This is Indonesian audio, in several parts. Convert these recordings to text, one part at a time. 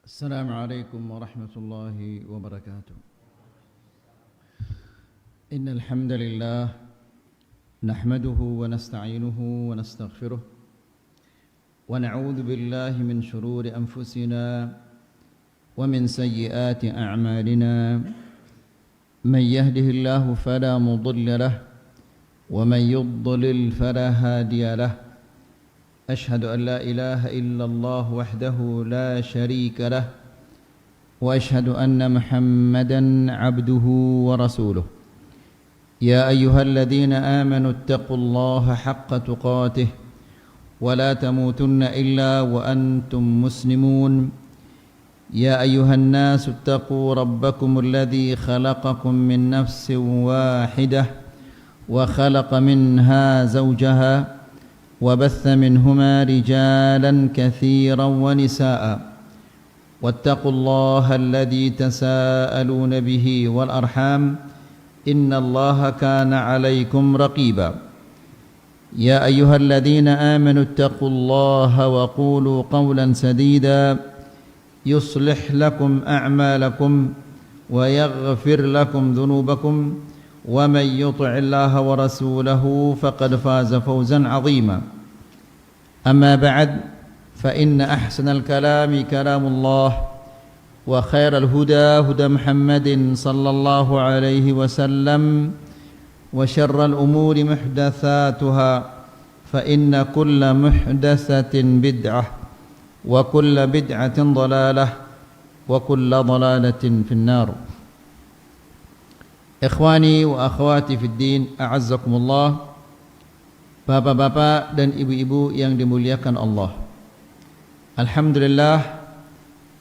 السلام عليكم ورحمة الله وبركاته. إن الحمد لله نحمده ونستعينه ونستغفره ونعوذ بالله من شرور أنفسنا ومن سيئات أعمالنا. من يهده الله فلا مضل له ومن يضلل فلا هادي له. أشهد أن لا إله إلا الله وحده لا شريك له وأشهد أن محمدا عبده ورسوله. يا أيها الذين آمنوا اتقوا الله حق تقاته ولا تموتن إلا وأنتم مسلمون. يا أيها الناس اتقوا ربكم الذي خلقكم من نفس واحدة وخلق منها زوجها وبث منهما رجالا كثيرا ونساء. واتقوا الله الذي تساءلون به والأرحام إن الله كان عليكم رقيبا. يا أيها الذين آمنوا اتقوا الله وقولوا قولا سديدا يصلح لكم أعمالكم ويغفر لكم ذنوبكم ومن يطع الله ورسوله فقد فاز فوزا عظيما. أما بعد فإن أحسن الكلام كلام الله وخير الهدى هدى محمد صلى الله عليه وسلم وشر الأمور محدثاتها فإن كل محدثة بدعة وكل بدعة ضلالة وكل ضلالة في النار. Ikhwani wa akhwati fid din, a'azzakumullah. Bapak-bapak dan ibu-ibu yang dimuliakan Allah. Alhamdulillah,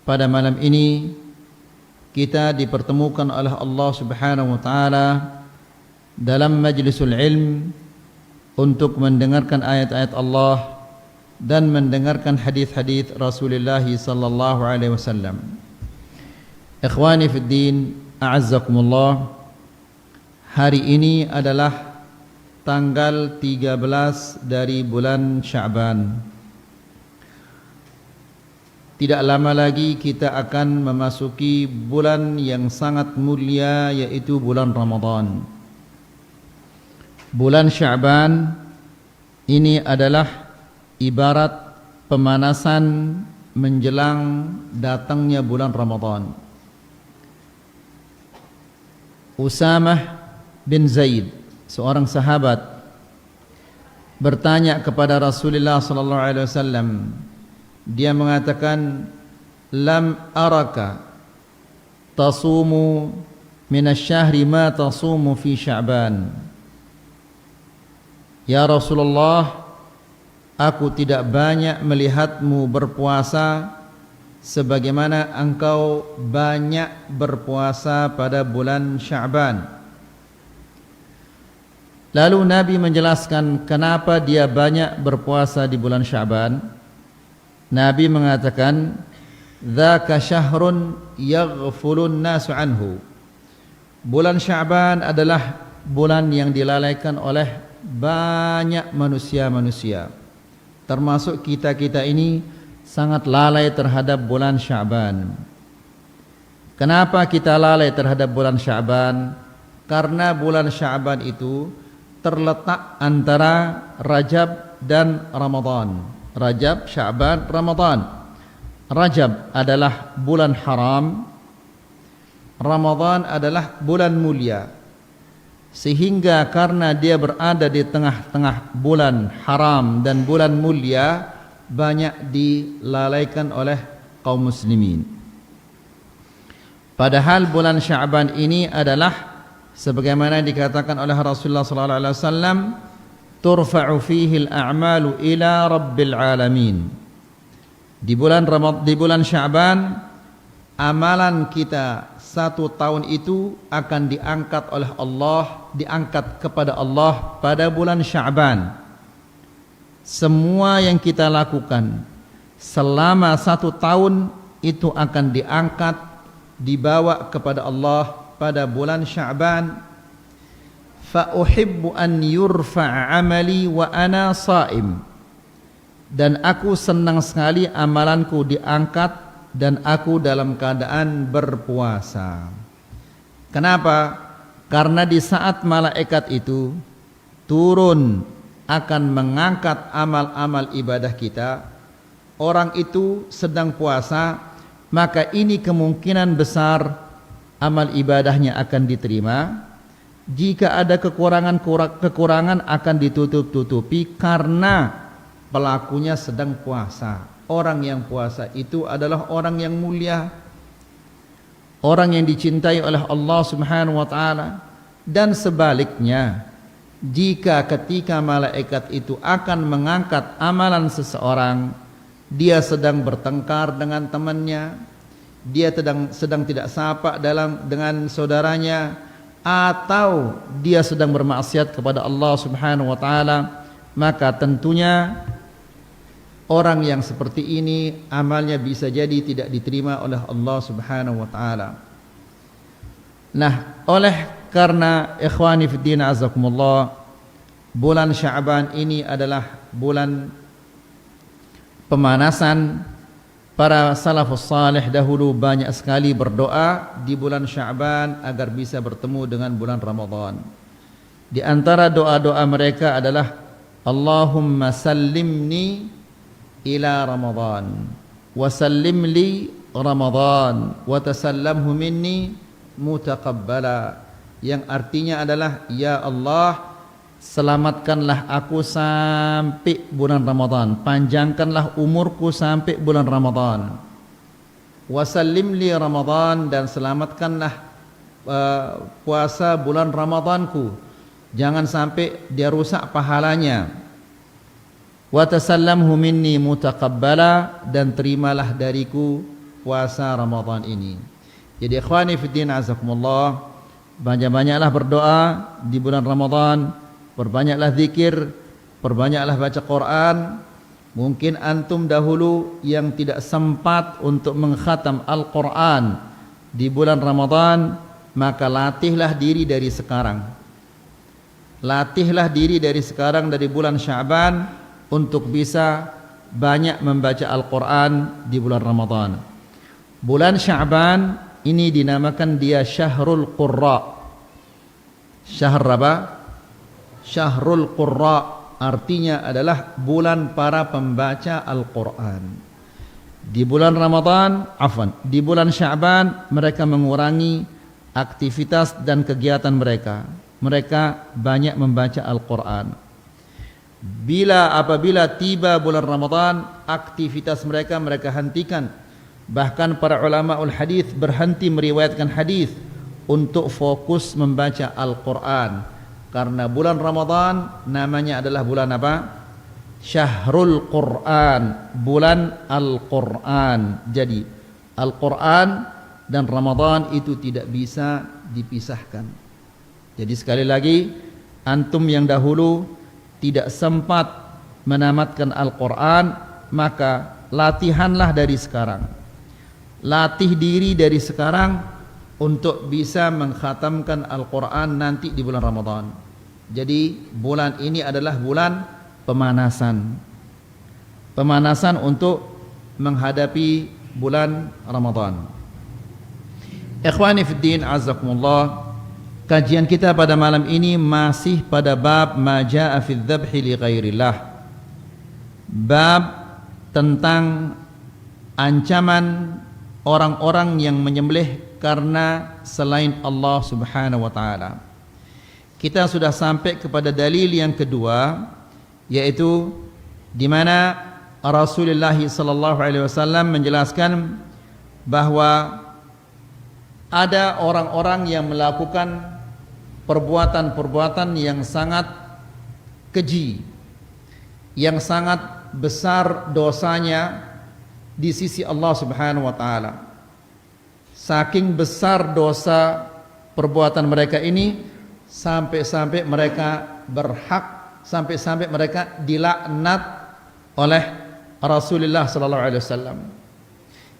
pada malam ini kita dipertemukan oleh Allah Subhanahu wa taala dalam majlisul ilm untuk mendengarkan ayat-ayat Allah dan mendengarkan hadis-hadis Rasulullah sallallahu alaihi wasallam. Ikhwani fid din, a'azzakumullah. Hari ini adalah tanggal 13 dari bulan Sya'ban. Tidak lama lagi kita akan memasuki bulan yang sangat mulia, yaitu bulan Ramadan. Bulan Sya'ban ini adalah ibarat pemanasan menjelang datangnya bulan Ramadan. Usamah bin Zaid, seorang sahabat, bertanya kepada Rasulullah sallallahu alaihi wasallam. Dia mengatakan, "Lam araka tasumu min asy-syahri ma tasumu fi Sya'ban." Ya Rasulullah, aku tidak banyak melihatmu berpuasa sebagaimana engkau banyak berpuasa pada bulan Sya'ban. Lalu Nabi menjelaskan kenapa dia banyak berpuasa di bulan Sya'ban. Nabi mengatakan, "Dzaka syahrun yaghfulun nasu anhu." Bulan Sya'ban adalah bulan yang dilalaikan oleh banyak manusia-manusia. Termasuk kita-kita ini sangat lalai terhadap bulan Sya'ban. Kenapa kita lalai terhadap bulan Sya'ban? Karena bulan Sya'ban itu terletak antara Rajab dan Ramadan. Rajab, Sya'ban, Ramadan. Rajab adalah bulan haram, Ramadan adalah bulan mulia. Sehingga karena dia berada di tengah-tengah bulan haram dan bulan mulia, banyak dilalaikan oleh kaum muslimin. Padahal bulan Sya'ban ini adalah sebagaimana dikatakan oleh Rasulullah sallallahu alaihi wasallam, turfa'u fihi al-a'malu ila rabbil alamin. Di bulan Sya'ban, amalan kita satu tahun itu akan diangkat oleh Allah, diangkat kepada Allah pada bulan Sya'ban. Semua yang kita lakukan selama satu tahun itu akan diangkat, dibawa kepada Allah pada bulan Sya'ban. Fa uhibbu an yurfa'a amali wa ana sha'im. Dan aku senang sekali amalanku diangkat dan aku dalam keadaan berpuasa. Kenapa? Karena di saat malaikat itu turun akan mengangkat amal-amal ibadah kita, orang itu sedang puasa, maka ini kemungkinan besar amal ibadahnya akan diterima. Jika ada kekurangan akan ditutup-tutupi karena pelakunya sedang puasa. Orang yang puasa itu adalah orang yang mulia, orang yang dicintai oleh Allah Subhanahu wa taala. Dan sebaliknya, jika ketika malaikat itu akan mengangkat amalan seseorang, dia sedang bertengkar dengan temannya, dia sedang tidak sapa dengan saudaranya, atau dia sedang bermaksiat kepada Allah Subhanahu wa taala, maka tentunya orang yang seperti ini amalnya bisa jadi tidak diterima oleh Allah Subhanahu wa taala. Nah, karena ikhwani fiddin azakumullah, bulan Sya'ban ini adalah bulan pemanasan. Para salafus salih dahulu banyak sekali berdoa di bulan Sya'ban agar bisa bertemu dengan bulan Ramadan. Di antara doa-doa mereka adalah Allahumma sallimni ila Ramadan wa sallim li Ramadan wa tasallamhu minni mutaqabbala, yang artinya adalah ya Allah, selamatkanlah aku sampai bulan Ramadan, panjangkanlah umurku sampai bulan Ramadan. Wasallim li Ramadan, dan selamatkanlah puasa bulan Ramadanku, jangan sampai dia rusak pahalanya. Wa tasallamhu minni mutaqabbala, dan terimalah dariku puasa Ramadan ini. Jadi ikhwani fiddin azakumullah, banyak-banyaklah berdoa di bulan Ramadan, perbanyaklah zikir, perbanyaklah baca Quran. Mungkin antum dahulu yang tidak sempat untuk mengkhatam Al-Quran di bulan Ramadan, maka latihlah diri dari sekarang. Latihlah diri dari sekarang, dari bulan Sya'ban, untuk bisa banyak membaca Al-Quran di bulan Ramadan. Bulan Sya'ban ini dinamakan dia Syahrul Qurra. Syahr apa? Syahrul Qurra, artinya adalah bulan para pembaca Al-Quran. Di bulan Ramadan, di bulan Sya'ban mereka mengurangi aktivitas dan kegiatan mereka. Mereka banyak membaca Al-Quran. Apabila tiba bulan Ramadan, aktivitas mereka hentikan. Bahkan para ulamaul hadis berhenti meriwayatkan hadis untuk fokus membaca Al-Quran. Karena bulan Ramadan namanya adalah bulan apa? Syahrul Quran, bulan Al-Quran. Jadi Al-Quran dan Ramadan itu tidak bisa dipisahkan. Jadi sekali lagi, antum yang dahulu tidak sempat menamatkan Al-Quran, maka latihanlah dari sekarang. Latih diri dari sekarang untuk bisa mengkhatamkan Al-Quran nanti di bulan Ramadan. Jadi bulan ini adalah bulan pemanasan. Pemanasan untuk menghadapi bulan Ramadan. Ikhwani fiddin azakumullah, kajian kita pada malam ini masih pada bab ma jaa fi dzabhi li ghairillah. Bab tentang ancaman orang-orang yang menyembelih karena selain Allah Subhanahu wa taala. Kita sudah sampai kepada dalil yang kedua, yaitu di mana Rasulullah sallallahu alaihi wasallam menjelaskan bahwa ada orang-orang yang melakukan perbuatan-perbuatan yang sangat keji, yang sangat besar dosanya di sisi Allah Subhanahu wa taala. Saking besar dosa perbuatan mereka ini, sampai-sampai mereka berhak, sampai-sampai mereka dilaknat oleh Rasulullah sallallahu alaihi wasallam.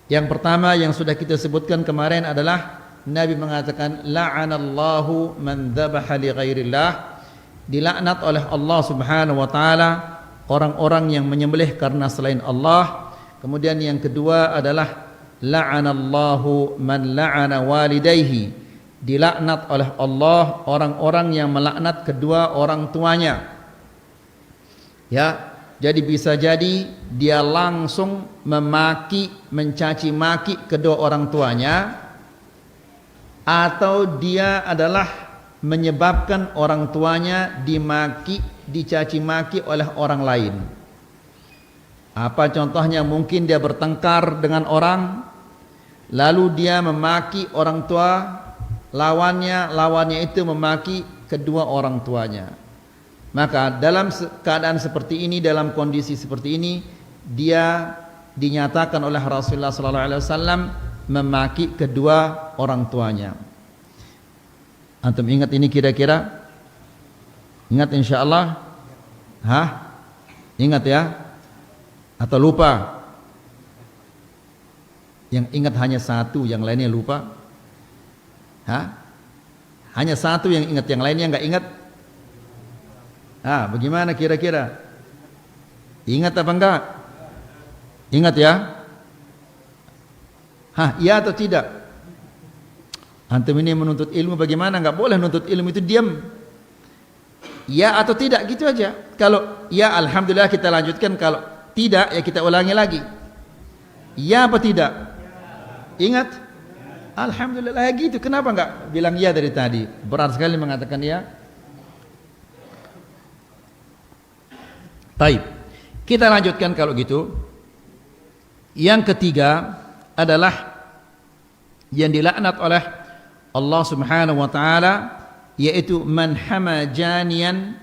Yang pertama yang sudah kita sebutkan kemarin adalah Nabi mengatakan la'anallahu man dzabaha li ghairillah, dilaknat oleh Allah Subhanahu wa taala orang-orang yang menyembelih karena selain Allah. Kemudian yang kedua adalah la'anallahu man la'ana walidayhi, dilaknat oleh Allah orang-orang yang melaknat kedua orang tuanya. Ya, jadi bisa jadi dia langsung memaki, mencaci maki kedua orang tuanya, atau dia adalah menyebabkan orang tuanya dimaki, dicaci maki oleh orang lain. Apa contohnya? Mungkin dia bertengkar dengan orang, lalu dia memaki orang tua lawannya itu memaki kedua orang tuanya. Maka dalam keadaan seperti ini, dalam kondisi seperti ini, dia dinyatakan oleh Rasulullah SAW memaki kedua orang tuanya. Antum ingat ini kira-kira? Ingat insyaallah? Ingat ya? Atau lupa? Yang ingat hanya satu, yang lainnya lupa? Hanya satu yang ingat, yang lainnya enggak ingat? Bagaimana kira-kira? Ingat apa enggak? Ingat ya? Iya atau tidak? Antum ini menuntut ilmu bagaimana? Enggak boleh menuntut ilmu itu diam. Ya atau tidak, gitu aja. Kalau ya, alhamdulillah kita lanjutkan. Kalau tidak, ya kita ulangi lagi. Ya apa tidak? Ingat? Alhamdulillah, ya gitu. Kenapa enggak bilang ya dari tadi? Berat sekali mengatakan ya. Baik, kita lanjutkan kalau gitu. Yang ketiga adalah yang dilaknat oleh Allah Subhanahu wa taala, yaitu man hama janiyan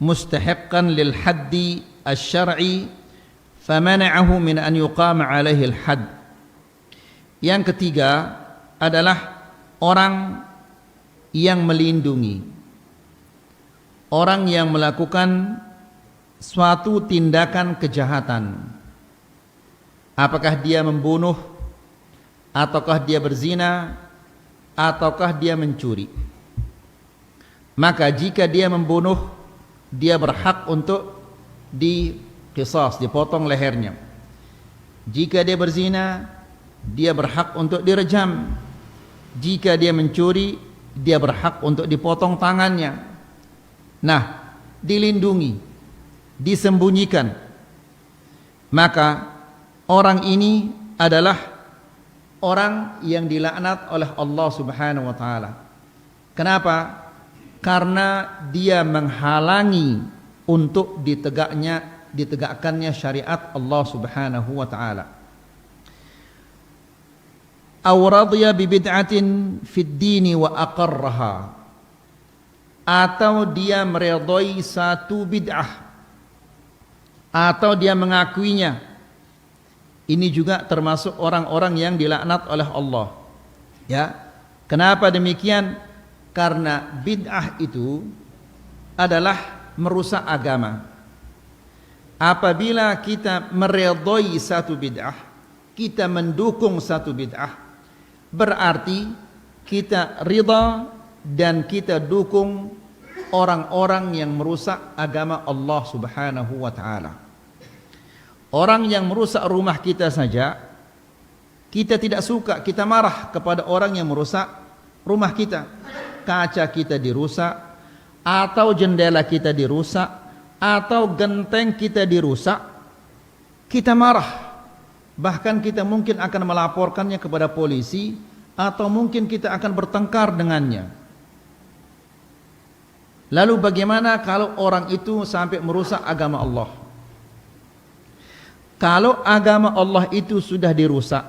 mustahiqqan lil haddi asy-syar'i famana'ahu min an yuqama alaihi al-hadd. Yang ketiga adalah orang yang melindungi orang yang melakukan suatu tindakan kejahatan. Apakah dia membunuh, ataukah dia berzina, ataukah dia mencuri. Maka jika dia membunuh, dia berhak untuk diqisas, dipotong lehernya. Jika dia berzina, dia berhak untuk direjam. Jika dia mencuri, dia berhak untuk dipotong tangannya. Nah, dilindungi, disembunyikan. Maka orang ini adalah orang yang dilaknat oleh Allah Subhanahu wa taala. Kenapa? Karena dia menghalangi untuk ditegakkannya syariat Allah Subhanahu wa taala. Aw radiya bi bid'atin fid dini wa aqarraha, atau dia meridhai satu bid'ah atau dia mengakuinya. Ini juga termasuk orang-orang yang dilaknat oleh Allah. Ya. Kenapa demikian? Karena bid'ah itu adalah merusak agama. Apabila kita meridhai satu bid'ah, kita mendukung satu bid'ah, berarti kita ridha dan kita dukung orang-orang yang merusak agama Allah Subhanahu wa taala. Orang yang merusak rumah kita saja kita tidak suka, kita marah kepada orang yang merusak rumah kita. Kaca kita dirusak, atau jendela kita dirusak, atau genteng kita dirusak, kita marah. Bahkan kita mungkin akan melaporkannya kepada polisi, atau mungkin kita akan bertengkar dengannya. Lalu bagaimana kalau orang itu sampai merusak agama Allah? Kalau agama Allah itu sudah dirusak,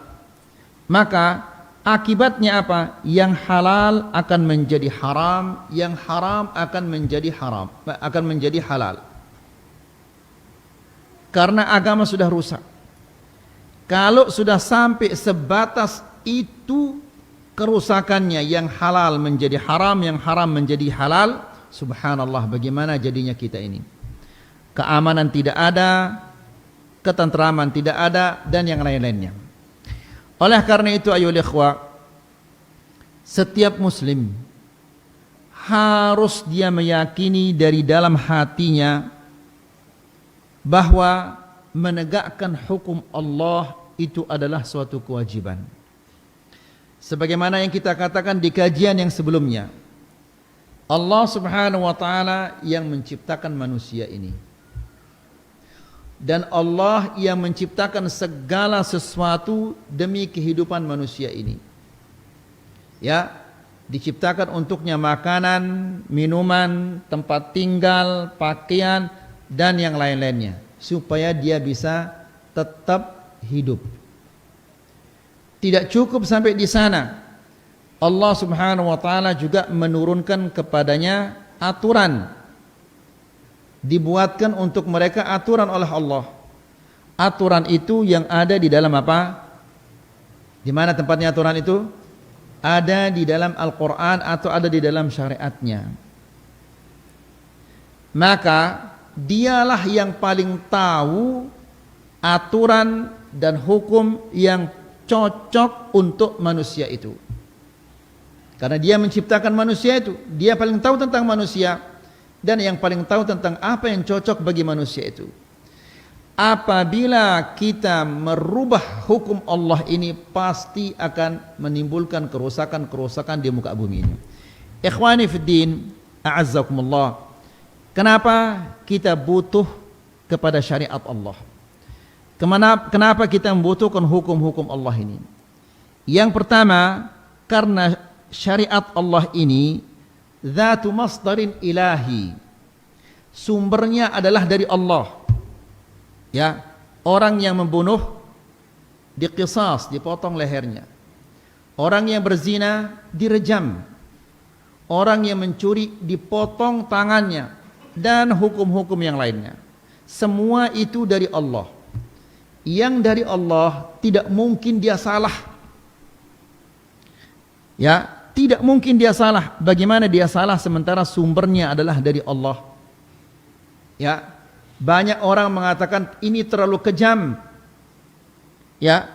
maka akibatnya apa? Yang halal akan menjadi haram, yang haram akan menjadi halal. Karena agama sudah rusak. Kalau sudah sampai sebatas itu kerusakannya, yang halal menjadi haram, yang haram menjadi halal, subhanallah, bagaimana jadinya kita ini? Keamanan tidak ada, ketentraman tidak ada, dan yang lain-lainnya. Oleh karena itu ayolah ikhwah, setiap muslim harus dia meyakini dari dalam hatinya bahwa menegakkan hukum Allah itu adalah suatu kewajiban. Sebagaimana yang kita katakan di kajian yang sebelumnya, Allah Subhanahu wa taala yang menciptakan manusia ini. Dan Allah yang menciptakan segala sesuatu demi kehidupan manusia ini. Ya, diciptakan untuknya makanan, minuman, tempat tinggal, pakaian, dan yang lain-lainnya, supaya dia bisa tetap hidup. Tidak cukup sampai di sana, Allah Subhanahu wa taala juga menurunkan kepadanya aturan. Dibuatkan untuk mereka aturan oleh Allah. Aturan itu yang ada di dalam apa? Di mana tempatnya aturan itu? Ada di dalam Al-Quran atau ada di dalam syariatnya. Maka dialah yang paling tahu aturan dan hukum yang cocok untuk manusia itu. Karena dia menciptakan manusia itu, dia paling tahu tentang manusia dan yang paling tahu tentang apa yang cocok bagi manusia itu. Apabila kita merubah hukum Allah ini, pasti akan menimbulkan kerusakan-kerusakan di muka bumi ini. Ikhwani fiddin, a'azzakumullah. Kenapa kita butuh kepada syariat Allah? Kenapa kita membutuhkan hukum-hukum Allah ini? Yang pertama, karena syariat Allah ini dzatu masdarin ilahi. Sumbernya adalah dari Allah. Ya, orang yang membunuh diqisas, dipotong lehernya. Orang yang berzina direjam. Orang yang mencuri dipotong tangannya, dan hukum-hukum yang lainnya. Semua itu dari Allah. Yang dari Allah tidak mungkin dia salah. Ya, tidak mungkin dia salah. Bagaimana dia salah sementara sumbernya adalah dari Allah? Ya, banyak orang mengatakan ini terlalu kejam. Ya,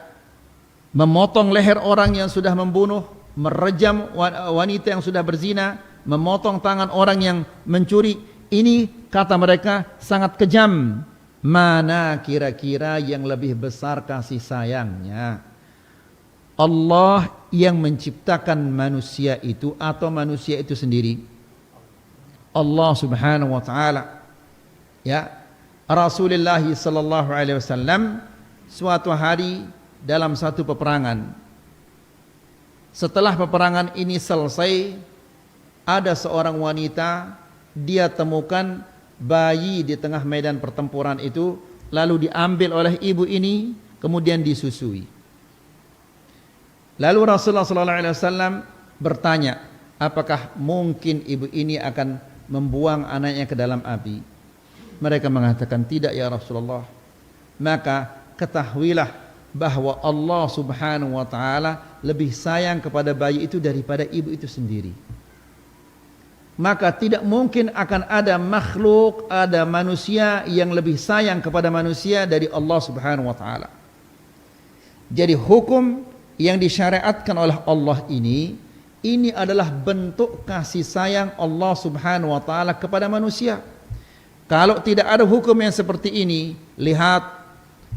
memotong leher orang yang sudah membunuh, merejam wanita yang sudah berzina, memotong tangan orang yang mencuri. Ini kata mereka sangat kejam. Mana kira-kira yang lebih besar kasih sayangnya? Allah yang menciptakan manusia itu atau manusia itu sendiri? Allah Subhanahu wa taala. Ya, Rasulullah sallallahu alaihi wasallam suatu hari dalam satu peperangan. Setelah peperangan ini selesai, ada seorang wanita, dia temukan bayi di tengah medan pertempuran itu, lalu diambil oleh ibu ini, kemudian disusui. Lalu Rasulullah sallallahu alaihi wasallam bertanya, apakah mungkin ibu ini akan membuang anaknya ke dalam api? Mereka mengatakan tidak ya Rasulullah. Maka ketahuilah bahwa Allah Subhanahu wa taala lebih sayang kepada bayi itu daripada ibu itu sendiri. Maka tidak mungkin akan ada makhluk, ada manusia yang lebih sayang kepada manusia dari Allah Subhanahu wa taala. Jadi hukum yang disyariatkan oleh Allah ini adalah bentuk kasih sayang Allah Subhanahu wa taala kepada manusia. Kalau tidak ada hukum yang seperti ini, lihat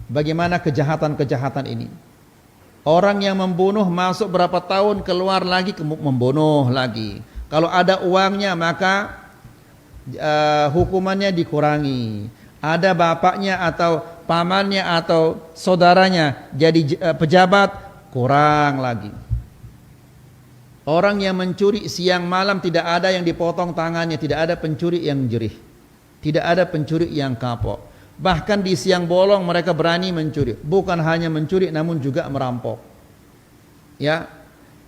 bagaimana kejahatan-kejahatan ini. Orang yang membunuh masuk berapa tahun, keluar lagi membunuh lagi. Kalau ada uangnya maka hukumannya dikurangi. Ada bapaknya atau pamannya atau saudaranya jadi pejabat, kurang lagi. Orang yang mencuri siang malam tidak ada yang dipotong tangannya, tidak ada pencuri yang jerih. Tidak ada pencuri yang kapok. Bahkan di siang bolong mereka berani mencuri. Bukan hanya mencuri namun juga merampok. Ya,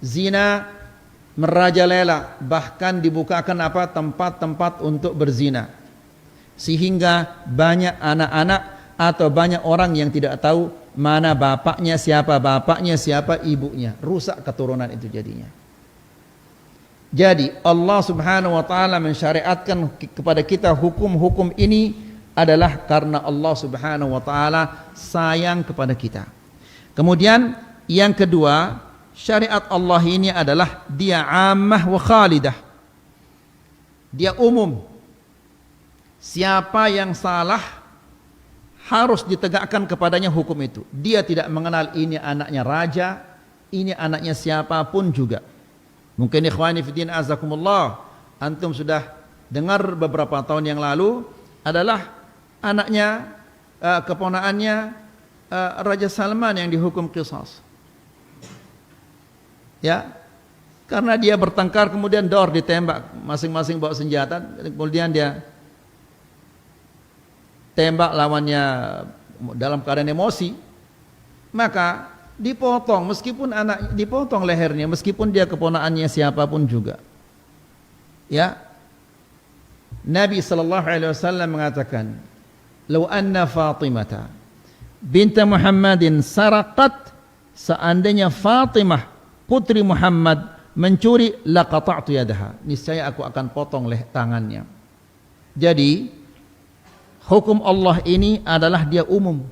zina merajalela, bahkan dibukakan tempat-tempat untuk berzina. Sehingga banyak anak-anak atau banyak orang yang tidak tahu mana bapaknya, siapa ibunya. Rusak keturunan itu jadinya. Jadi Allah Subhanahu wa taala mensyariatkan kepada kita hukum-hukum ini adalah karena Allah Subhanahu wa taala sayang kepada kita. Kemudian yang kedua, syariat Allah ini adalah dia ammah wa khalidah. Dia umum. Siapa yang salah harus ditegakkan kepadanya hukum itu. Dia tidak mengenal ini anaknya raja, ini anaknya siapapun juga. Mungkin ikhwani fiddin azakumullah, antum sudah dengar beberapa tahun yang lalu adalah anaknya, keponakannya Raja Salman yang dihukum qisas. Ya, karena dia bertengkar kemudian dor ditembak, masing-masing bawa senjata, kemudian dia tembak lawannya dalam keadaan emosi, maka dipotong, meskipun anak dipotong lehernya, meskipun dia keponakannya siapapun juga. Ya, Nabi SAW mengatakan, "Lau anna Fatimata binta Muhammadin saraqat," seandainya Fatimah putri Muhammad mencuri, laqata'tu yadaha, niscaya aku akan potong tangannya. Jadi hukum Allah ini adalah dia umum,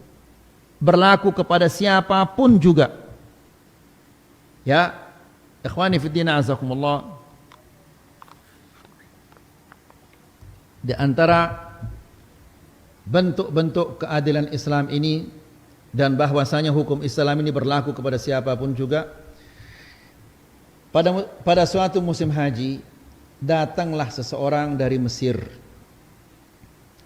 berlaku kepada siapapun juga. Ya, ikhwani fiddin azakumullah, di antara bentuk-bentuk keadilan Islam ini dan bahwasanya hukum Islam ini berlaku kepada siapapun juga, pada suatu musim haji datanglah seseorang dari Mesir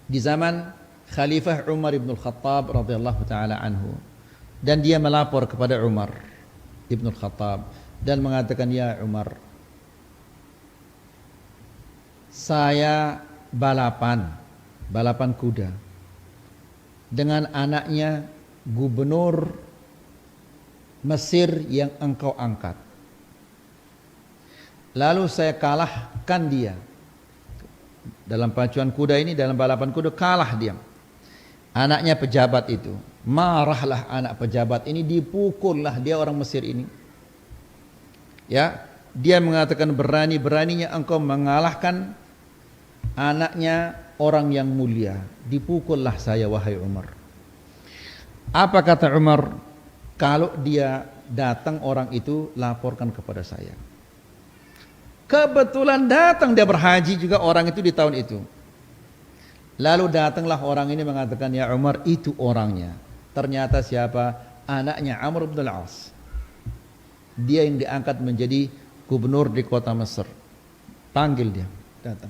di zaman Khalifah Umar ibn al-Khattab radhiyallahu taala anhu, dan dia melapor kepada Umar ibn al-Khattab dan mengatakan, "Ya Umar, saya balapan kuda dengan anaknya gubernur Mesir yang engkau angkat. Lalu saya kalahkan dia dalam pacuan kuda ini, dalam balapan kuda kalah dia. Anaknya pejabat itu, marahlah anak pejabat ini, dipukullah dia orang Mesir ini. Ya, dia mengatakan, berani-beraninya engkau mengalahkan anaknya orang yang mulia, dipukullah saya wahai Umar." Apa kata Umar? "Kalau dia datang orang itu, laporkan kepada saya." Kebetulan datang dia berhaji juga orang itu di tahun itu. Lalu datanglah orang ini mengatakan, "Ya Umar, itu orangnya." Ternyata siapa? Anaknya Amr bin al-As. Dia yang diangkat menjadi gubernur di kota Mesir. Panggil dia, datang.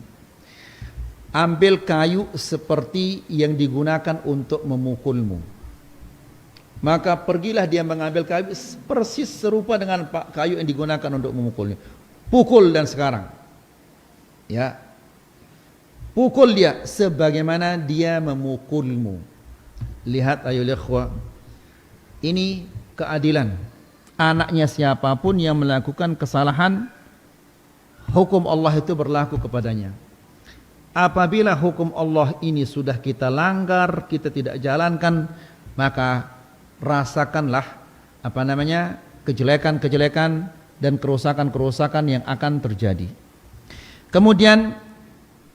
"Ambil kayu seperti yang digunakan untuk memukulmu." Maka pergilah dia mengambil kayu persis serupa dengan kayu yang digunakan untuk memukulnya. Pukul dan sekarang. Ya. Pukul dia sebagaimana dia memukulmu. Lihat ayolah ikhwah. Ini keadilan. Anaknya siapapun yang melakukan kesalahan, hukum Allah itu berlaku kepadanya. Apabila hukum Allah ini sudah kita langgar, kita tidak jalankan, maka rasakanlah kejelekan-kejelekan dan kerusakan-kerusakan yang akan terjadi. Kemudian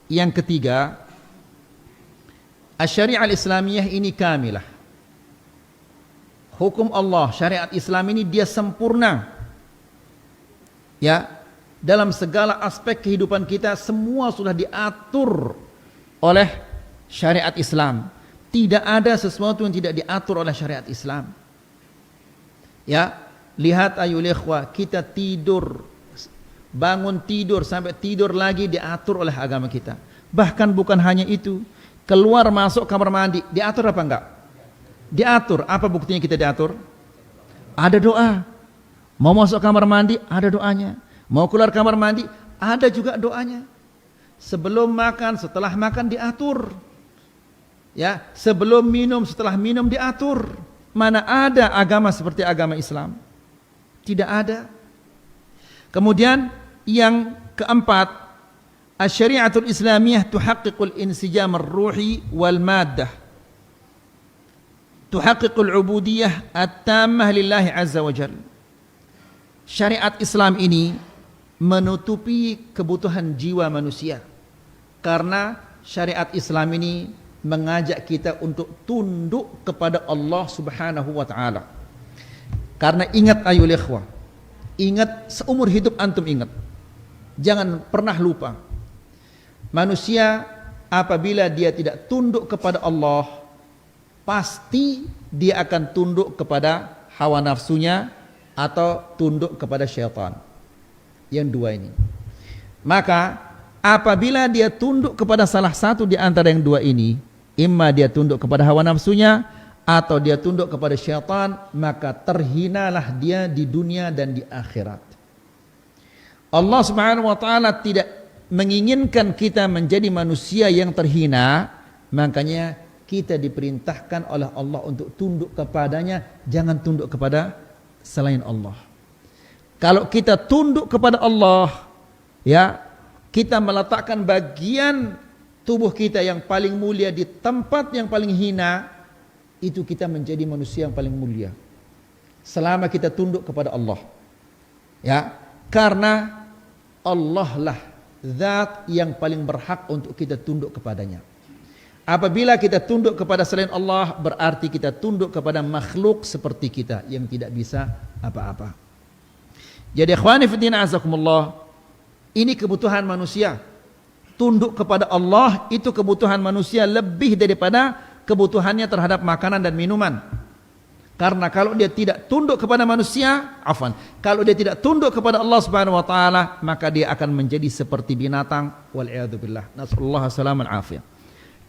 yang ketiga, Asy-Syari'ah Al-Islamiyah ini kamilah. Hukum Allah, syariat Islam ini dia sempurna. Ya, dalam segala aspek kehidupan kita semua sudah diatur oleh syariat Islam. Tidak ada sesuatu yang tidak diatur oleh syariat Islam. Ya, lihat ayoul ikhwah, kita tidur, bangun tidur, sampai tidur lagi diatur oleh agama kita. Bahkan bukan hanya itu, keluar masuk kamar mandi diatur apa enggak? Diatur. Apa buktinya kita diatur? Ada doa. Mau masuk kamar mandi ada doanya, mau keluar kamar mandi ada juga doanya. Sebelum makan, setelah makan diatur. Ya, sebelum minum, setelah minum diatur. Mana ada agama seperti agama Islam? Tidak ada. Kemudian yang keempat, Asy-Syari'atul Islamiyah tuhaqqiqul insijam ar-ruhi wal maddah. Tuhaqqiqul ubudiyah at-tammah lillahi azza wa jalla. Syariat Islam ini menutupi kebutuhan jiwa manusia. Karena syariat Islam ini mengajak kita untuk tunduk kepada Allah Subhanahu wa taala. Karena ingat ayoul ikhwah, ingat seumur hidup antum ingat. Jangan pernah lupa. Manusia apabila dia tidak tunduk kepada Allah, pasti dia akan tunduk kepada hawa nafsunya atau tunduk kepada syaitan. Yang dua ini. Maka apabila dia tunduk kepada salah satu di antara yang dua ini, imma dia tunduk kepada hawa nafsunya atau dia tunduk kepada syaitan, maka terhinalah dia di dunia dan di akhirat. Allah Subhanahu wa taala tidak menginginkan kita menjadi manusia yang terhina, makanya kita diperintahkan oleh Allah untuk tunduk kepadanya, jangan tunduk kepada selain Allah. Kalau kita tunduk kepada Allah, ya, kita meletakkan bagian tubuh kita yang paling mulia di tempat yang paling hina, itu kita menjadi manusia yang paling mulia. Selama kita tunduk kepada Allah. Ya, karena Allah lah zat yang paling berhak untuk kita tunduk kepadanya. Apabila kita tunduk kepada selain Allah, berarti kita tunduk kepada makhluk seperti kita yang tidak bisa apa-apa. Jadi ikhwani fillah azakumullah, ini kebutuhan manusia. Tunduk kepada Allah itu kebutuhan manusia lebih daripada kebutuhannya terhadap makanan dan minuman. Karena kalau dia tidak tunduk kepada manusia, kalau dia tidak tunduk kepada Allah Subhanahu wa taala, maka dia akan menjadi seperti binatang, wal iyadu billah. Nasallallahu salaman afiyah.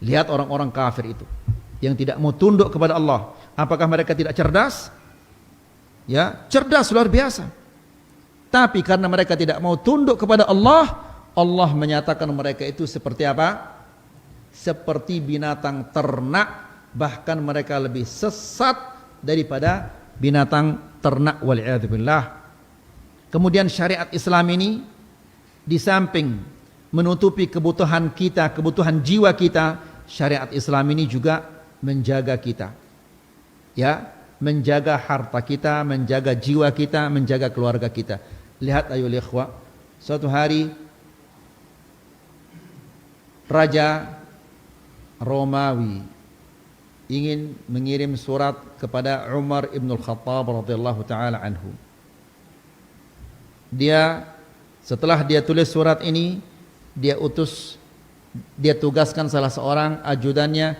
Lihat orang-orang kafir itu yang tidak mau tunduk kepada Allah. Apakah mereka tidak cerdas? Ya, cerdas luar biasa. Tapi karena mereka tidak mau tunduk kepada Allah, Allah menyatakan mereka itu seperti apa? Seperti binatang ternak, bahkan mereka lebih sesat daripada binatang ternak, wal'iyadzubillah. Kemudian syariat Islam ini di samping menutupi kebutuhan kita, kebutuhan jiwa kita, syariat Islam ini juga menjaga kita. Ya, menjaga harta kita, menjaga jiwa kita, menjaga keluarga kita. Lihat ayo ikhwah, suatu hari Raja Romawi ingin mengirim surat kepada Umar ibn al-Khattab radhiyallahu taala anhu. Setelah dia tulis surat ini, dia tugaskan salah seorang ajudannya,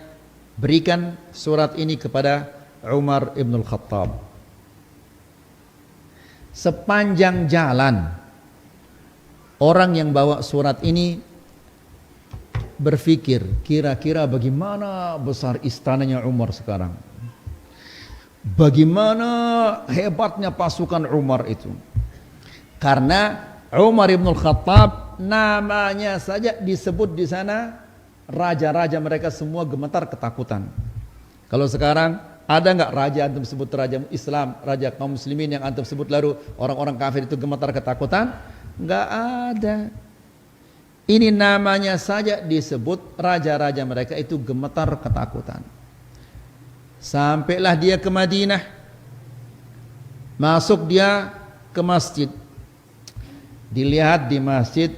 berikan surat ini kepada Umar ibn al-Khattab. Sepanjang jalan, orang yang bawa surat ini berpikir, kira-kira bagaimana besar istananya Umar sekarang, bagaimana hebatnya pasukan Umar itu. Karena Umar ibn al-Khattab namanya saja disebut di sana, raja-raja mereka semua gemetar ketakutan. Kalau sekarang ada enggak raja antum sebut raja Islam, raja kaum muslimin yang antum sebut lalu orang-orang kafir itu gemetar ketakutan? Enggak ada. Ini namanya saja disebut, raja-raja mereka itu gemetar ketakutan. Sampailah dia ke Madinah. Masuk dia ke masjid. Dilihat di masjid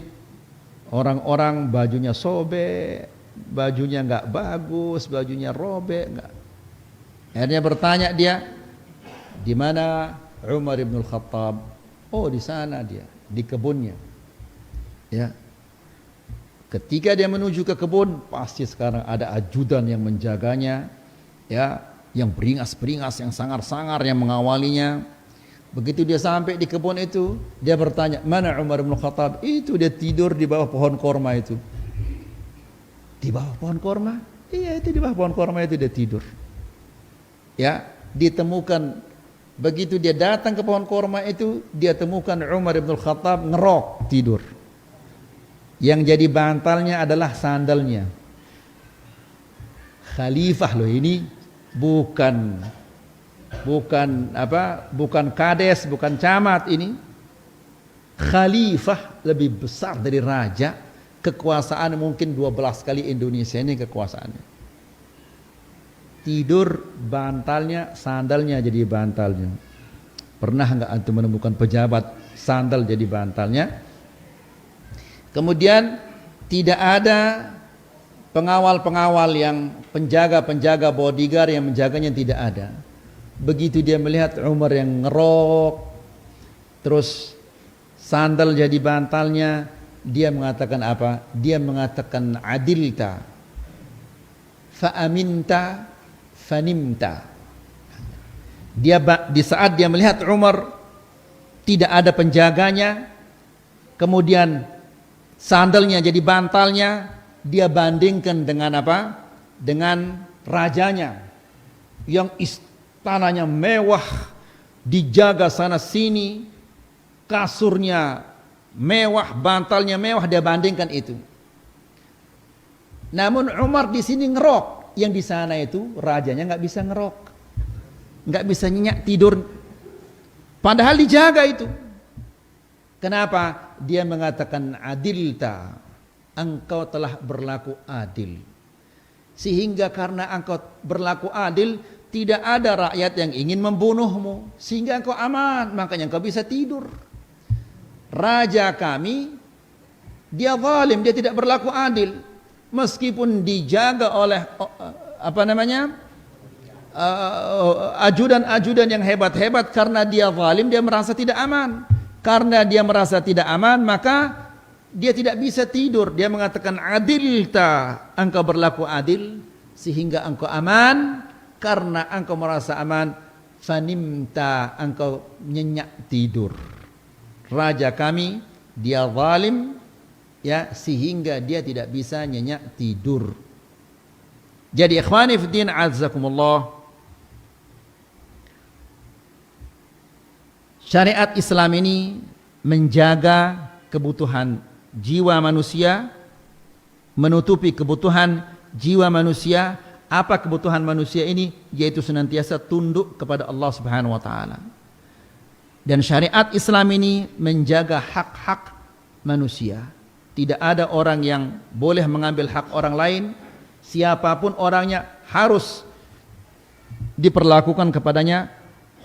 orang-orang bajunya sobek, bajunya enggak bagus, bajunya robek, enggak. Akhirnya bertanya dia, di mana Umar ibn al-Khattab? Oh, di sana dia, di kebunnya. Ya. Ketika dia menuju ke kebun, pasti sekarang ada ajudan yang menjaganya, ya, yang beringas-beringas, yang sangar-sangar yang mengawalinya. Begitu dia sampai di kebun itu, dia bertanya, mana Umar ibn al-Khattab? Itu dia tidur di bawah pohon korma itu. Di bawah pohon korma? Iya, itu di bawah pohon korma itu dia tidur. Ya, ditemukan begitu dia datang ke pohon korma itu, dia temukan Umar ibn al-Khattab ngerok tidur. Yang jadi bantalnya adalah sandalnya. Khalifah loh ini, bukan kades, bukan camat ini. Khalifah lebih besar dari raja, kekuasaan mungkin 12 kali Indonesia ini kekuasaannya. Tidur bantalnya, sandalnya jadi bantalnya. Pernah enggak antum menemukan pejabat sandal jadi bantalnya? Kemudian tidak ada pengawal-pengawal yang penjaga-penjaga bodyguard yang menjaganya, tidak ada. Begitu dia melihat Umar yang ngerok, terus sandal jadi bantalnya, dia mengatakan apa? Dia mengatakan adilta, fa'aminta, fanimta. Di saat dia melihat Umar tidak ada penjaganya, kemudian sandalnya jadi bantalnya, dia bandingkan dengan apa? Dengan rajanya yang istananya mewah, dijaga sana sini, kasurnya mewah, bantalnya mewah, dia bandingkan itu. Namun Umar di sini ngerok, yang di sana itu rajanya nggak bisa ngerok, nggak bisa nyenyak tidur, padahal dijaga itu. Kenapa? Dia mengatakan adilta, engkau telah berlaku adil, sehingga karena engkau berlaku adil tidak ada rakyat yang ingin membunuhmu, sehingga engkau aman, makanya engkau bisa tidur. Raja kami dia zalim, dia tidak berlaku adil, meskipun dijaga oleh ajudan-ajudan yang hebat-hebat. Karena dia zalim, dia merasa tidak aman. Karena dia merasa tidak aman, maka dia tidak bisa tidur. Dia mengatakan adilta, engkau berlaku adil sehingga engkau aman. Karena engkau merasa aman, fanimta, engkau nyenyak tidur. Raja kami dia zalim, ya, sehingga dia tidak bisa nyenyak tidur. Jadi ikhwani fiddin azzakumullah, syariat Islam ini menjaga kebutuhan jiwa manusia, menutupi kebutuhan jiwa manusia. Apa kebutuhan manusia ini? Yaitu senantiasa tunduk kepada Allah Subhanahu wa taala. Dan syariat Islam ini menjaga hak-hak manusia. Tidak ada orang yang boleh mengambil hak orang lain. Siapapun orangnya harus diperlakukan kepadanya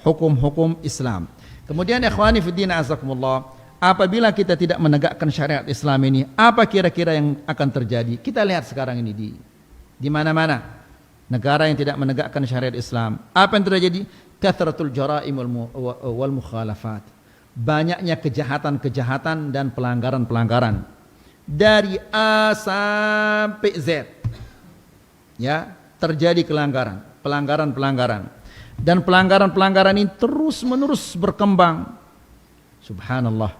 hukum-hukum Islam. Kemudian ikhwani fiddin azakumullah, apabila kita tidak menegakkan syariat Islam ini, apa kira-kira yang akan terjadi? Kita lihat sekarang ini di mana-mana negara yang tidak menegakkan syariat Islam. Apa yang terjadi? Kathratul jaraim wal mukhalafat. Banyaknya kejahatan-kejahatan dan pelanggaran-pelanggaran. Dari A sampai Z. Ya, terjadi pelanggaran-pelanggaran. Dan pelanggaran-pelanggaran ini terus-menerus berkembang. Subhanallah.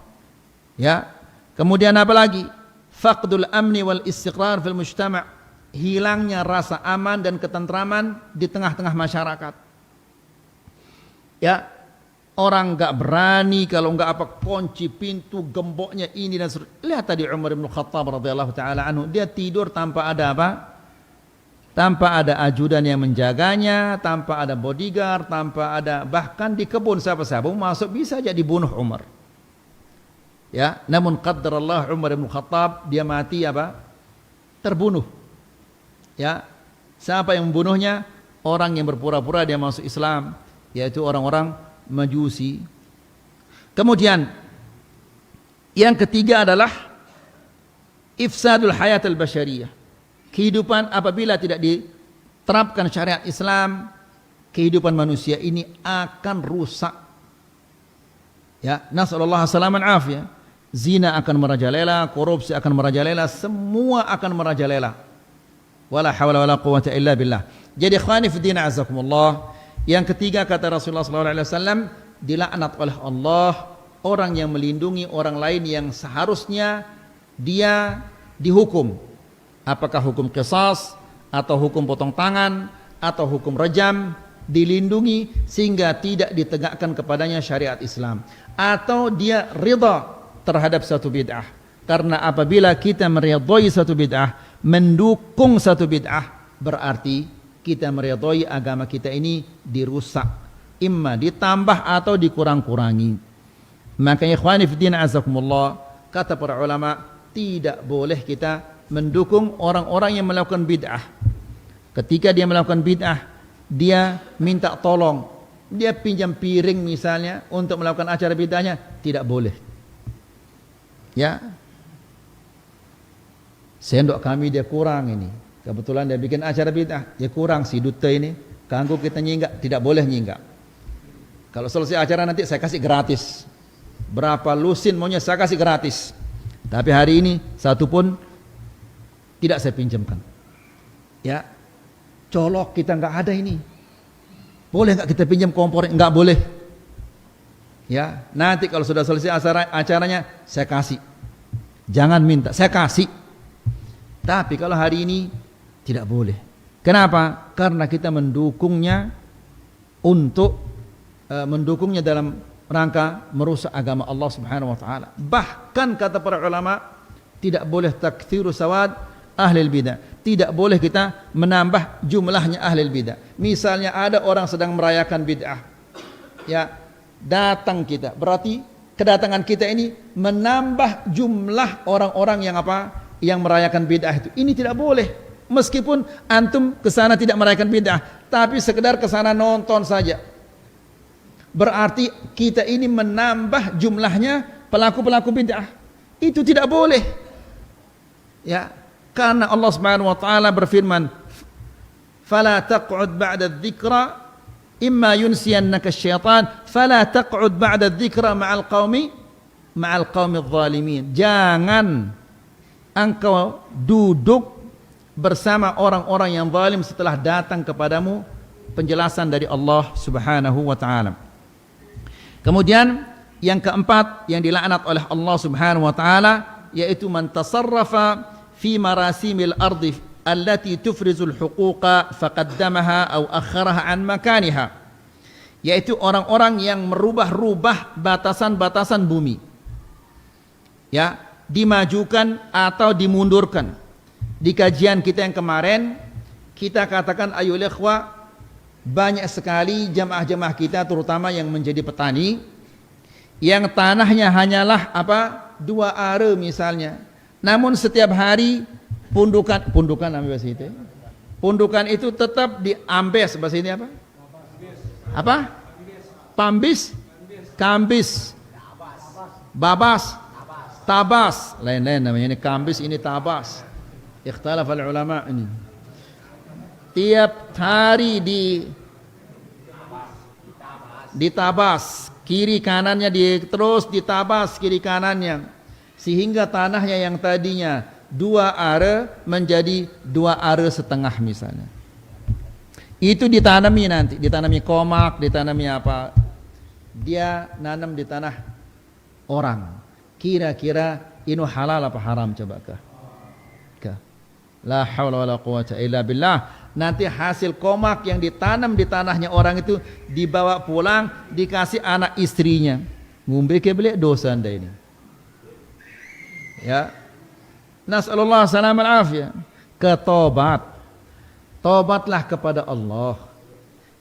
Ya. Kemudian apa lagi? Faqdul amni wal istiqrar fil mujtama'. Hilangnya rasa aman dan ketentraman di tengah-tengah masyarakat. Ya, orang enggak berani, kalau enggak apa kunci pintu, gemboknya ini dan lihat tadi Umar bin Khattab radhiyallahu taala anhu, dia tidur tanpa ada apa? Tanpa ada ajudan yang menjaganya, tanpa ada bodyguard, tanpa ada, bahkan di kebun siapa-siapa masuk bisa aja dibunuh Umar. Ya, namun qaddarallah Umar bin Khattab dia mati apa? Terbunuh. Ya, siapa yang membunuhnya? Orang yang berpura-pura dia masuk Islam, yaitu orang-orang Majusi. Kemudian yang ketiga adalah ifsadul hayat al-basyariyah. Kehidupan apabila tidak diterapkan syariat Islam, kehidupan manusia ini akan rusak. Ya, nasallallahu salaman afiyah. Zina akan merajalela, korupsi akan merajalela, semua akan merajalela. Wala hawla wala quwwata illa billah. Jadi ikhwani fiddin azakumullah, yang ketiga kata Rasulullah SAW, dilaknat oleh Allah orang yang melindungi orang lain yang seharusnya dia dihukum. Apakah hukum qisas atau hukum potong tangan atau hukum rajam, dilindungi sehingga tidak ditegakkan kepadanya syariat Islam, atau dia ridha terhadap satu bid'ah. Karena apabila kita meridhai satu bid'ah, mendukung satu bid'ah, berarti kita meridhai agama kita ini dirusak, imma ditambah atau dikurang-kurangi. Makanya ikhwani fiddin azakumullah, kata para ulama, tidak boleh kita mendukung orang-orang yang melakukan bid'ah. Ketika dia melakukan bid'ah, dia minta tolong, dia pinjam piring misalnya untuk melakukan acara bid'ahnya, tidak boleh. Ya, sendok kami dia kurang ini, kebetulan dia bikin acara bid'ah, dia kurang si duta ini, ganggu kita nyinggak, tidak boleh nyinggak. Kalau selesai acara nanti saya kasih gratis, berapa lusin maunya saya kasih gratis, tapi hari ini satu pun tidak saya pinjamkan. Ya, colok kita nggak ada ini. Boleh nggak kita pinjam kompor? Nggak boleh. Ya, nanti kalau sudah selesai acaranya saya kasih. Jangan minta, saya kasih. Tapi kalau hari ini tidak boleh. Kenapa? Karena kita mendukungnya mendukungnya dalam rangka merusak agama Allah Subhanahu wa taala. Bahkan kata para ulama, tidak boleh taktsiru sawad ahli bidah. Tidak boleh kita menambah jumlahnya ahli bidah. Misalnya ada orang sedang merayakan bid'ah. Ya, datang kita. Berarti kedatangan kita ini menambah jumlah orang-orang yang yang merayakan bid'ah itu. Ini tidak boleh. Meskipun antum ke sana tidak merayakan bid'ah, tapi sekedar ke sana nonton saja. Berarti kita ini menambah jumlahnya pelaku-pelaku bid'ah. Itu tidak boleh. Ya, karena Allah Subhanahu wa taala berfirman, "Fala taq'ud ba'da dzikra imma yunsiyannaka syaitan, fala taq'ud ba'da dzikra ma'al qaumi adh-dhalimin." Jangan engkau duduk bersama orang-orang yang zalim setelah datang kepadamu penjelasan dari Allah Subhanahu wa taala. Kemudian yang keempat yang dilaknat oleh Allah Subhanahu wa taala yaitu man tasarrafa fi marasimil ardi allati tufrizul huquqa faqaddamaha aw akharaha an makaniha, yaitu orang-orang yang merubah-rubah batasan-batasan bumi, ya, dimajukan atau dimundurkan. Di kajian kita yang kemarin kita katakan ayo ikhwah, banyak sekali jamaah-jamaah kita terutama yang menjadi petani yang tanahnya hanyalah 2 are misalnya, namun setiap hari pundukan bahasa itu. Pundukan itu tetap diambes, bahasa ini apa? Pambis, kambis, babas, tabas, lain-lain namanya. Ini kambis, ini tabas. Ikhtilaf ulama ini. Tiap hari ditabas, kiri kanannya terus ditabas kiri kanannya, sehingga tanahnya yang tadinya 2 are menjadi 2 are setengah misalnya. Itu ditanami nanti, ditanami komak, ditanami apa? Dia nanam di tanah orang. Kira-kira ini halal apa haram, coba kah? La haula wala quwata illa billah. Nanti hasil komak yang ditanam di tanahnya orang itu dibawa pulang, dikasih anak istrinya. Ngumbe ke beli dosa anda ini. Ya. Nas'alullah salam al-afiyah. Tobatlah kepada Allah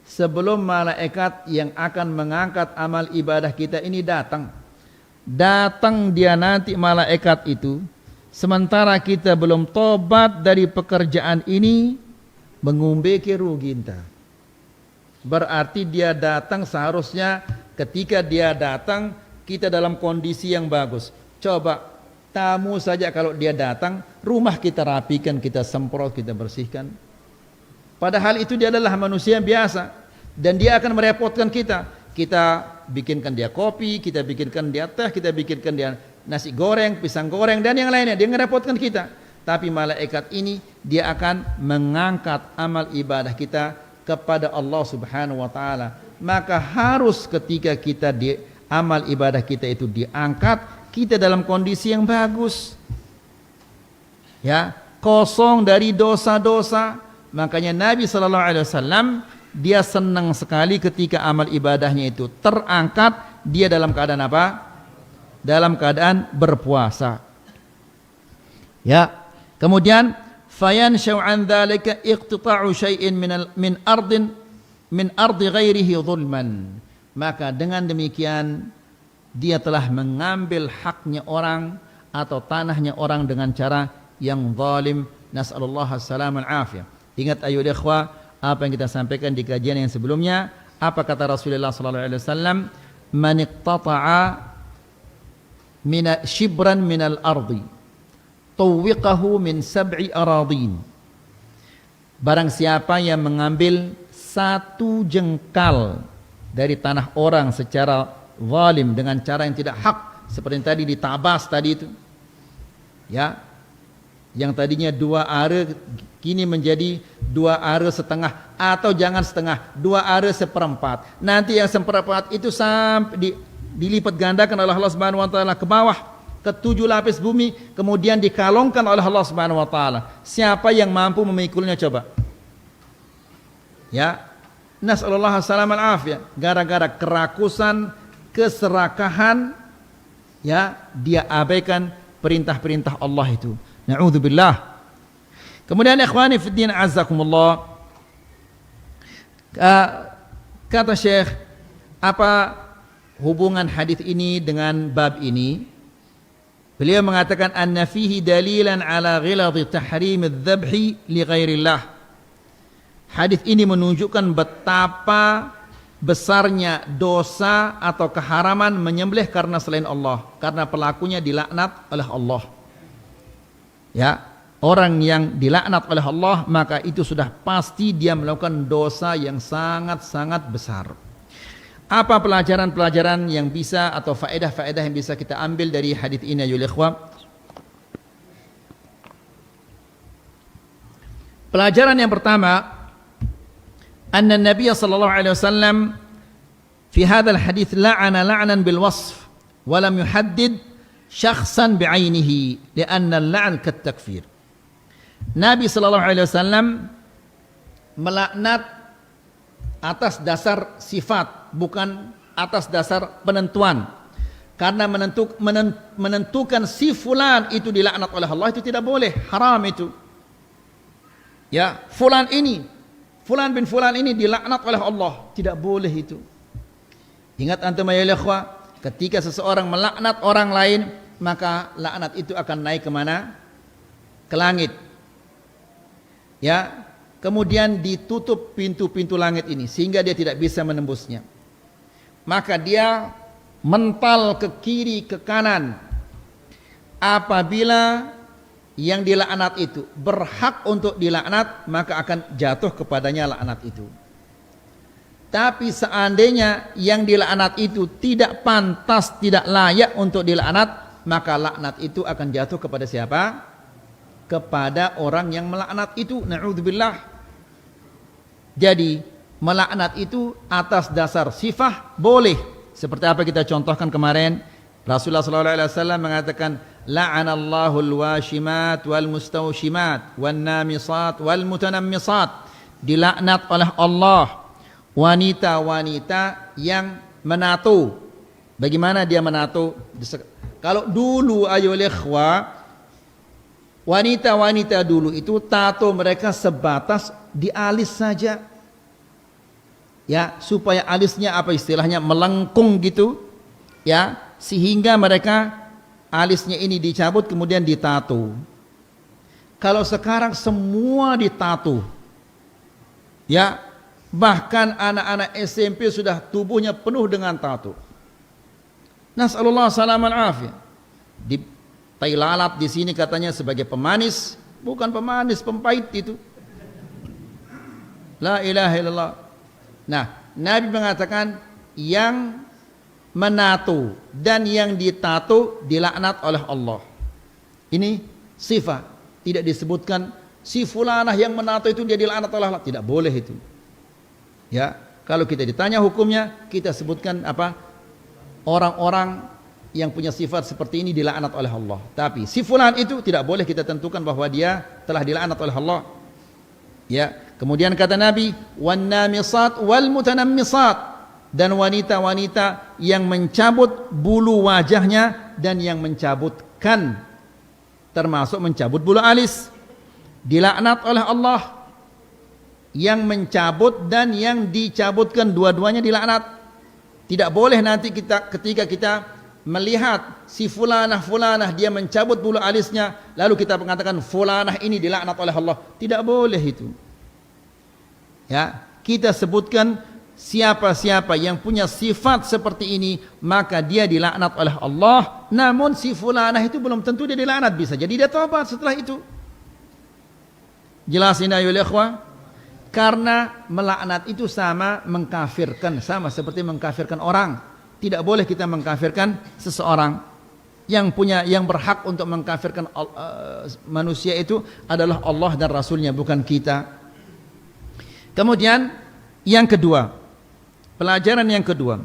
sebelum malaikat yang akan mengangkat amal ibadah kita ini datang. Datang dia nanti malaikat itu, sementara kita belum tobat dari pekerjaan ini, mengumbe ke rugi entah. Berarti dia datang seharusnya ketika dia datang kita dalam kondisi yang bagus. Coba tamu saja kalau dia datang, rumah kita rapikan, kita semprot, kita bersihkan. Padahal itu dia adalah manusia biasa dan dia akan merepotkan kita. Kita bikinkan dia kopi, kita bikinkan dia teh, kita bikinkan dia nasi goreng, pisang goreng dan yang lainnya. Dia merepotkan kita. Tapi malaikat ini dia akan mengangkat amal ibadah kita kepada Allah Subhanahu wa taala. Maka harus ketika kita amal ibadah kita itu diangkat, kita dalam kondisi yang bagus. Ya, kosong dari dosa-dosa. Makanya Nabi sallallahu alaihi wasallam dia senang sekali ketika amal ibadahnya itu terangkat, dia dalam keadaan apa? Dalam keadaan berpuasa. Ya. Kemudian fayanshau an dzalika iqtita'u syai'in min ardi ghairihi zulman. Maka dengan demikian dia telah mengambil haknya orang atau tanahnya orang dengan cara yang zalim. Nas'alullah as-salam al-afiyah. Ingat ayo ikhwah, apa yang kita sampaikan di kajian yang sebelumnya, apa kata Rasulullah sallallahu alaihi wasallam, man iqtata'a shibran minal ardi tuwiqahu min 7 aradin. Barang siapa yang mengambil 1 jengkal dari tanah orang secara zalim dengan cara yang tidak hak, seperti yang tadi ditabas tadi itu, ya, Yang tadinya 2 are kini menjadi 2 are setengah, atau jangan setengah, 2 are seperempat. Nanti yang seperempat itu sampai dilipat gandakan oleh Allah Subhanahu wa taala ke bawah, ke 7 lapis bumi, kemudian dikalongkan oleh Allah Subhanahu wa taala. Siapa yang mampu memikulnya coba? Ya. Nas'alullah salam al-afiyah. Gara-gara kerakusan, keserakahan, ya, dia abaikan perintah-perintah Allah itu. Na'udzubillah. Kemudian ikhwani fiddin azzakumullah, kata Syekh, apa hubungan hadis ini dengan bab ini? Beliau mengatakan anna fihi dalilan ala ghiladi tahrim adz-dzabhi li ghairillah. Hadis ini menunjukkan betapa besarnya dosa atau keharaman menyembelih karena selain Allah, karena pelakunya dilaknat oleh Allah. Ya, orang yang dilaknat oleh Allah maka itu sudah pasti dia melakukan dosa yang sangat-sangat besar. Apa pelajaran-pelajaran yang bisa atau faedah-faedah yang bisa kita ambil dari hadis ini ya ikhwah? Pelajaran yang pertama, anna Nabi sallallahu alaihi wasallam fi hadzal hadits la'ana la'nan bil wasf wa lam yuhaddid syakhsan bi'ainihi li'anna al-la'n kat takfir. Nabi sallallahu alaihi wasallam melaknat atas dasar sifat, bukan atas dasar penentuan. Karena menentukan si fulan itu dilaknat oleh Allah itu tidak boleh, haram itu. Ya, fulan bin fulan ini dilaknat oleh Allah, tidak boleh itu. Ingat antum ya ikhwah, ketika seseorang melaknat orang lain, maka laknat itu akan naik ke mana? Ke langit. Ya, kemudian ditutup pintu-pintu langit ini sehingga dia tidak bisa menembusnya. Maka dia mental ke kiri ke kanan. Apabila yang dilaknat itu berhak untuk dilaknat, maka akan jatuh kepadanya laknat itu. Tapi seandainya yang dilaknat itu tidak pantas, tidak layak untuk dilaknat, maka laknat itu akan jatuh kepada siapa? Kepada orang yang melaknat itu. Na'udzubillah. Jadi melaknat itu atas dasar sifat boleh. Seperti apa kita contohkan kemarin, Rasulullah SAW mengatakan, la'anallahu al-washimat wal mustawshimat wan namisat wal mutanammisat. Dilaknat oleh Allah wanita-wanita yang menato. Bagaimana dia menato? Kalau dulu ayo ikhwah, wanita-wanita dulu itu tato mereka sebatas di alis saja. Ya, supaya alisnya apa istilahnya melengkung gitu. Ya, sehingga mereka alisnya ini dicabut kemudian ditato. Kalau sekarang semua ditato, ya, bahkan anak-anak SMP sudah tubuhnya penuh dengan tato. Nas'alullah salaman afiyah. Di tai lalat di sini katanya sebagai pemanis, bukan pemanis, pempahit itu. La ilaha illallah. Nah, Nabi mengatakan yang menato dan yang ditato dilaknat oleh Allah. Ini sifat, tidak disebutkan si fulanah yang menato itu dia dilaknat oleh Allah, tidak boleh itu. Ya, kalau kita ditanya hukumnya, kita sebutkan apa? Orang-orang yang punya sifat seperti ini dilaknat oleh Allah. Tapi si fulan itu tidak boleh kita tentukan bahwa dia telah dilaknat oleh Allah. Ya, kemudian kata Nabi, wan namisat wal mutanammisat, dan wanita-wanita yang mencabut bulu wajahnya dan yang mencabutkan, termasuk mencabut bulu alis, dilaknat oleh Allah. Yang mencabut dan yang dicabutkan dua-duanya dilaknat. Tidak boleh nanti ketika kita melihat si fulanah dia mencabut bulu alisnya, lalu kita mengatakan fulanah ini dilaknat oleh Allah. Tidak boleh itu. Ya, kita sebutkan siapa-siapa yang punya sifat seperti ini, maka dia dilaknat oleh Allah. Namun si fulanah itu belum tentu dia dilaknat, bisa jadi dia taubat setelah itu. Jelasin ayo ikhwah. Karena melaknat itu sama mengkafirkan, sama seperti mengkafirkan orang. Tidak boleh kita mengkafirkan seseorang. yang berhak untuk mengkafirkan manusia itu adalah Allah dan Rasulnya, bukan kita. Kemudian yang kedua, pelajaran yang kedua,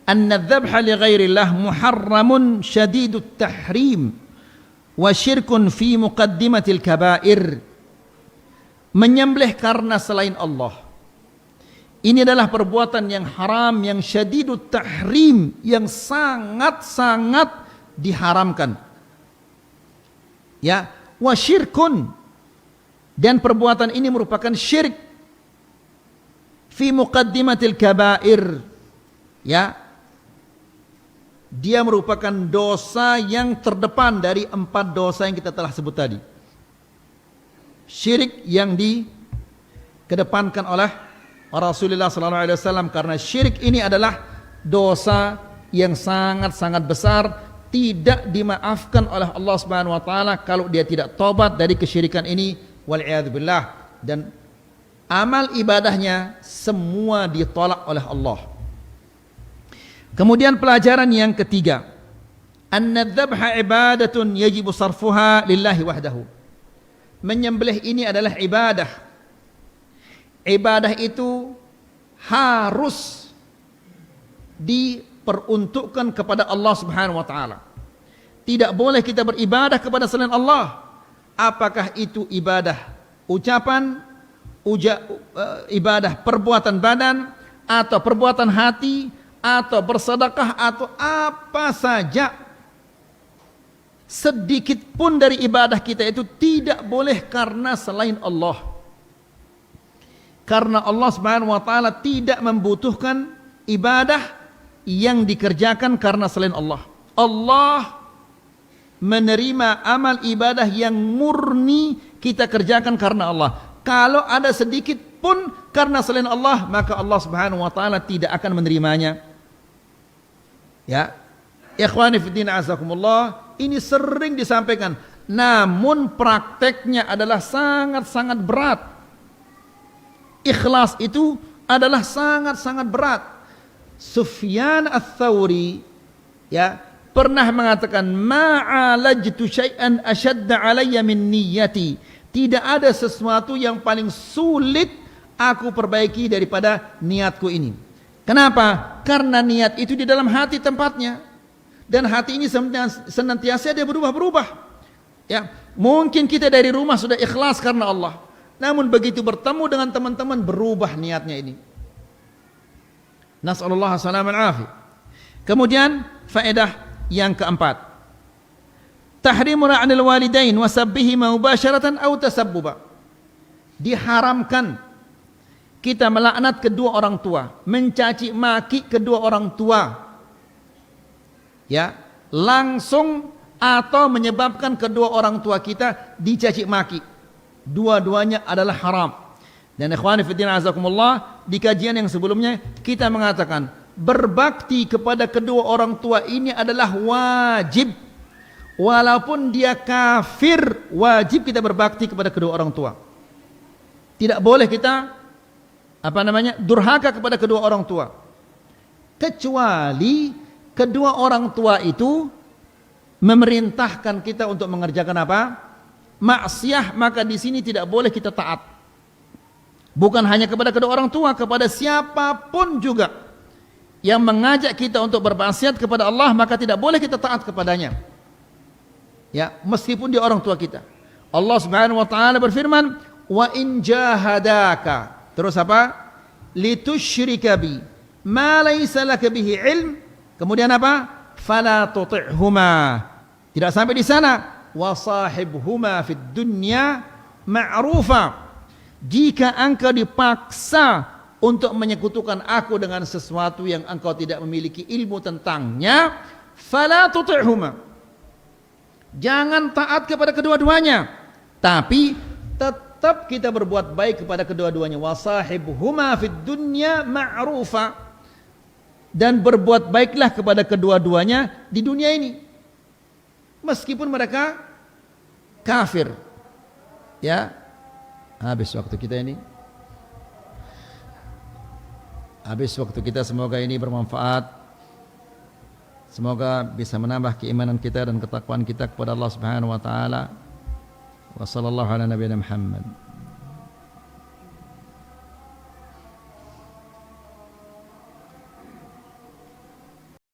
anna dzabha li ghairillah muharramun syadidut tahrim wa syirkun fi muqaddimatil kabair. Menyembelih karena selain Allah, ini adalah perbuatan yang haram, yang syadidut tahrim, yang sangat-sangat diharamkan. Ya, wa syirkun, dan perbuatan ini merupakan syirik fi muqaddimatil kabair. Ya, dia merupakan dosa yang terdepan dari 4 dosa yang kita telah sebut tadi. Syirik yang dikedepankan oleh Rasulullah SAW, karena syirik ini adalah dosa yang sangat-sangat besar, tidak dimaafkan oleh Allah Subhanahu wa taala kalau dia tidak tobat dari kesyirikan ini, wal billah, dan amal ibadahnya semua ditolak oleh Allah. Kemudian pelajaran yang ketiga, anna dzabha ibadatun yajibu sarfuha lillahi wahdahu. Menyembelih ini adalah ibadah. Ibadah itu harus diperuntukkan kepada Allah Subhanahu wa taala. Tidak boleh kita beribadah kepada selain Allah. Apakah itu ibadah ucapan, ibadah perbuatan badan, atau perbuatan hati, atau bersedekah, atau apa saja. Sedikit pun dari ibadah kita itu tidak boleh karena selain Allah. Karena Allah Subhanahu wa taala tidak membutuhkan ibadah yang dikerjakan karena selain Allah. Allah menerima amal ibadah yang murni kita kerjakan karena Allah. Kalau ada sedikit pun karena selain Allah, maka Allah Subhanahu wa taala tidak akan menerimanya. Ya. Ikhwani fiddin azakumullah, ini sering disampaikan, namun prakteknya adalah sangat-sangat berat. Ikhlas itu adalah sangat-sangat berat. Sufyan ats-Tsauri ya pernah mengatakan, ma'alajtu syai'an ashadda alayya min niyyati. Tidak ada sesuatu yang paling sulit aku perbaiki daripada niatku ini. Kenapa? Karena niat itu di dalam hati tempatnya. Dan hati ini senantiasa dia berubah-berubah. Ya, mungkin kita dari rumah sudah ikhlas karena Allah, namun begitu bertemu dengan teman-teman berubah niatnya ini. Nas'alullah salaman afi. Kemudian faedah yang keempat, tahrimu la'nil walidain wa sabbihima mubasharatan aw tasabbuba. Diharamkan kita melaknat kedua orang tua, mencaci maki kedua orang tua, ya, langsung atau menyebabkan kedua orang tua kita dicaci maki. Dua-duanya adalah haram. Dan ikhwani fillah azakumullah, di kajian yang sebelumnya kita mengatakan berbakti kepada kedua orang tua ini adalah wajib. Walaupun dia kafir, wajib kita berbakti kepada kedua orang tua. Tidak boleh kita durhaka kepada kedua orang tua. Kecuali kedua orang tua itu memerintahkan kita untuk mengerjakan apa? Maksiat, maka di sini tidak boleh kita taat. Bukan hanya kepada kedua orang tua, kepada siapapun juga yang mengajak kita untuk bermaksiat kepada Allah, maka tidak boleh kita taat kepadanya. Ya, meskipun dia orang tua kita. Allah Subhanahu wa taala berfirman, "Wa in jahadaka." Terus apa? "Litusyrika bi ma laysa laka bihi ilm." Kemudian apa? Fala tuti'huma. Tidak sampai di sana. Wa sahibhuma fid dunya ma'rufa. Jika engkau dipaksa untuk menyekutukan aku dengan sesuatu yang engkau tidak memiliki ilmu tentangnya, fala tuti'huma. Jangan taat kepada kedua-duanya, tapi tetap kita berbuat baik kepada kedua-duanya. Wa sahibhuma fid dunya ma'rufa. Dan berbuat baiklah kepada kedua-duanya di dunia ini, meskipun mereka kafir. Ya, habis waktu kita ini. Habis waktu kita, semoga ini bermanfaat. Semoga bisa menambah keimanan kita dan ketakwaan kita kepada Allah Subhanahu wa taala. Wa sallallahu ala nabiyina Muhammad.